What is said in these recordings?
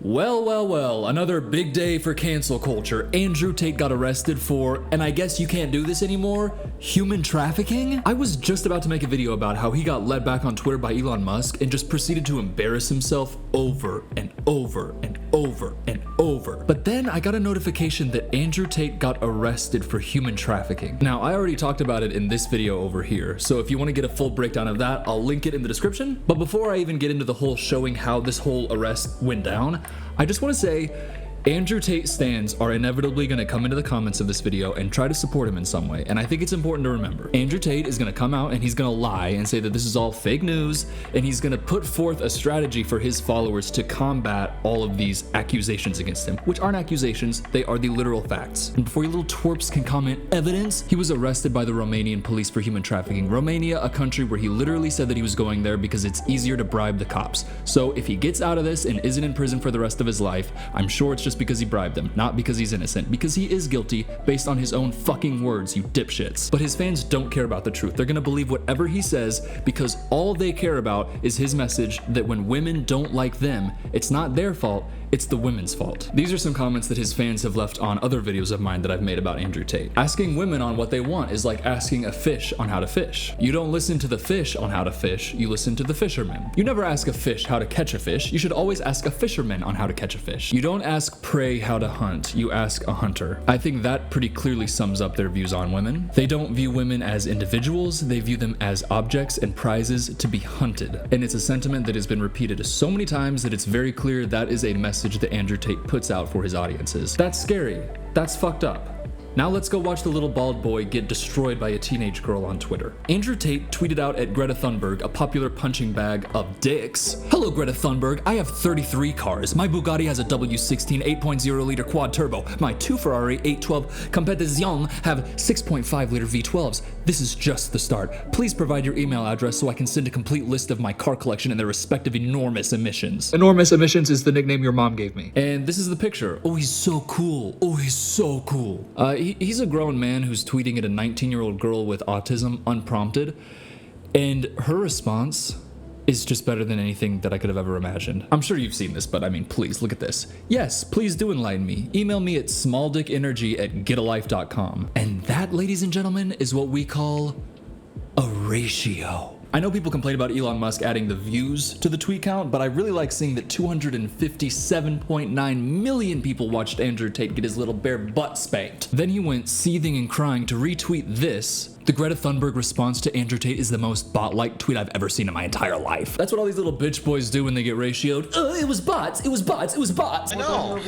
Well, another big day for cancel culture. Andrew Tate got arrested for, and I guess you can't do this anymore, human trafficking? I was just about to make a video about how he got let back on Twitter by Elon Musk and just proceeded to embarrass himself over and over and over and over. But then I got a notification that Andrew Tate got arrested for human trafficking. Now, I already talked about it in this video over here, so if you want to get a full breakdown of that, I'll link it in the description. But before I even get into the whole showing how this whole arrest went down, I just want to say Andrew Tate stans are inevitably going to come into the comments of this video and try to support him in some way, and I think it's important to remember. Andrew Tate is going to come out and he's going to lie and say that this is all fake news, and he's going to put forth a strategy for his followers to combat all of these accusations against him, which aren't accusations, they are the literal facts. And before you little twerps can comment evidence, he was arrested by the Romanian police for human trafficking. Romania, a country where he literally said that he was going there because it's easier to bribe the cops. So if he gets out of this and isn't in prison for the rest of his life, I'm sure it's just because he bribed them, not because he's innocent, because he is guilty based on his own fucking words, you dipshits. But his fans don't care about the truth. They're gonna believe whatever he says because all they care about is his message that when women don't like them, it's not their fault, it's the women's fault. These are some comments that his fans have left on other videos of mine that I've made about Andrew Tate. Asking women on what they want is like asking a fish on how to fish. You don't listen to the fish on how to fish, you listen to the fisherman. You never ask a fish how to catch a fish, you should always ask a fisherman on how to catch a fish. You don't ask prey how to hunt, you ask a hunter. I think that pretty clearly sums up their views on women. They don't view women as individuals, they view them as objects and prizes to be hunted. And it's a sentiment that has been repeated so many times that it's very clear that is a message that Andrew Tate puts out for his audiences. That's scary. That's fucked up. Now let's go watch the little bald boy get destroyed by a teenage girl on Twitter. Andrew Tate tweeted out at Greta Thunberg, a popular punching bag of dicks. Hello Greta Thunberg, I have 33 cars. My Bugatti has a W16 8.0 liter quad turbo. My two Ferrari 812 Competizione have 6.5 liter V12s. This is just the start. Please provide your email address so I can send a complete list of my car collection and their respective enormous emissions. Enormous emissions is the nickname your mom gave me. And this is the picture. Oh, he's so cool. Oh, he's so cool. He's a grown man who's tweeting at a 19-year-old girl with autism unprompted, and her response is just better than anything that I could have ever imagined. I'm sure you've seen this, but I mean, please look at this. Yes, please do enlighten me. Email me at smalldickenergy@getalife.com. And that, ladies and gentlemen, is what we call a ratio. I know people complain about Elon Musk adding the views to the tweet count, but I really like seeing that 257.9 million people watched Andrew Tate get his little bare butt spanked. Then he went seething and crying to retweet this. The Greta Thunberg response to Andrew Tate is the most bot-like tweet I've ever seen in my entire life. That's what all these little bitch boys do when they get ratioed. It was bots, it was bots, it was bots. I know.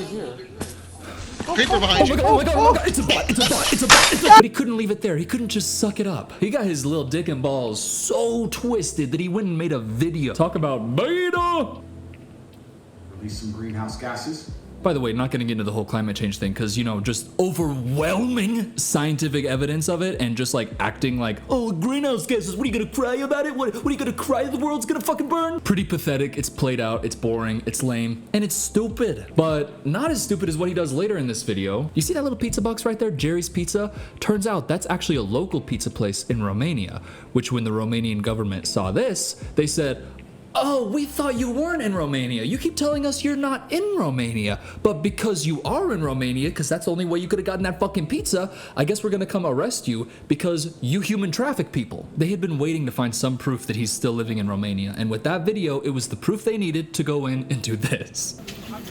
People behind you. Oh my god, it's a bot, it's a bot, it's a bot, it's a bot. But he couldn't leave it there. He couldn't just suck it up. He got his little dick and balls so twisted that he went and made a video. Talk about beta. Release some greenhouse gases. By the way, not gonna get into the whole climate change thing because, you know, just overwhelming scientific evidence of it and just like acting like, oh, greenhouse gases, what are you gonna cry about it? What are you gonna cry the world's gonna fucking burn? Pretty pathetic, it's played out, it's boring, it's lame, and it's stupid. But not as stupid as what he does later in this video. You see that little pizza box right there, Jerry's Pizza? Turns out that's actually a local pizza place in Romania, which when the Romanian government saw this, they said, oh, we thought you weren't in Romania. You keep telling us you're not in Romania. But because you are in Romania, because that's the only way you could have gotten that fucking pizza, I guess we're gonna come arrest you because you human traffic people. They had been waiting to find some proof that he's still living in Romania. And with that video, it was the proof they needed to go in and do this.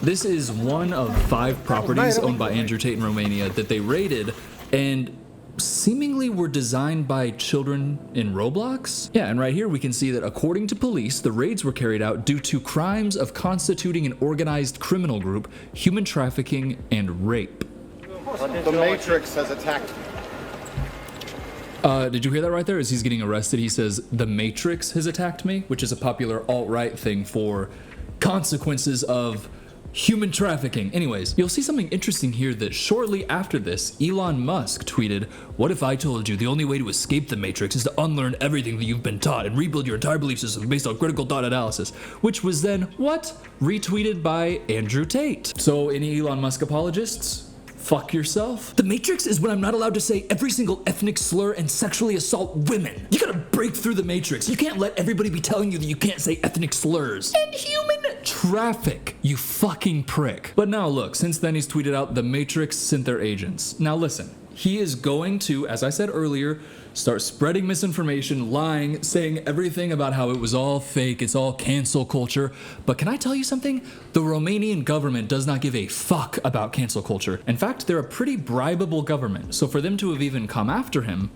This is one of 5 properties owned by Andrew Tate in Romania that they raided and seemingly were designed by children in Roblox. Yeah, and right here we can see that according to police, the raids were carried out due to crimes of constituting an organized criminal group, human trafficking, and rape. The Matrix has attacked me. Did you hear that right there? As he's getting arrested, he says, the Matrix has attacked me, which is a popular alt-right thing for consequences of human trafficking. Anyways, you'll see something interesting here that shortly after this, Elon Musk tweeted, what if I told you the only way to escape the Matrix is to unlearn everything that you've been taught and rebuild your entire belief system based on critical thought analysis, which was then, what? Retweeted by Andrew Tate. So any Elon Musk apologists? Fuck yourself. The Matrix is when I'm not allowed to say every single ethnic slur and sexually assault women. You gotta break through the Matrix. You can't let everybody be telling you that you can't say ethnic slurs. And human traffic, you fucking prick. But now look, since then he's tweeted out the Matrix sent their agents. Now listen, he is going to, as I said earlier, start spreading misinformation, lying, saying everything about how it was all fake, it's all cancel culture. But can I tell you something? The Romanian government does not give a fuck about cancel culture. In fact, they're a pretty bribable government. So for them to have even come after him,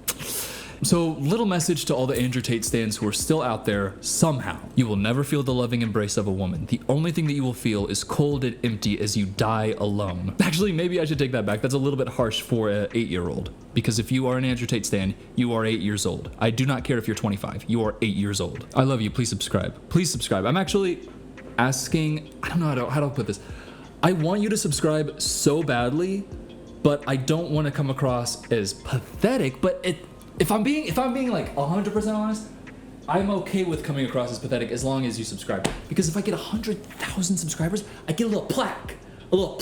so little message to all the Andrew Tate stans who are still out there, somehow. You will never feel the loving embrace of a woman. The only thing that you will feel is cold and empty as you die alone. Actually, maybe I should take that back. That's a little bit harsh for an 8-year-old. Because if you are an Andrew Tate stan, you are 8 years old. I do not care if you're 25. You are 8 years old. I love you. Please subscribe. Please subscribe. I'm actually asking, I don't know how to put this. I want you to subscribe so badly, but I don't want to come across as pathetic, but if I'm being like 100% honest, I'm okay with coming across as pathetic as long as you subscribe. Because if I get 100,000 subscribers, I get a little plaque, a little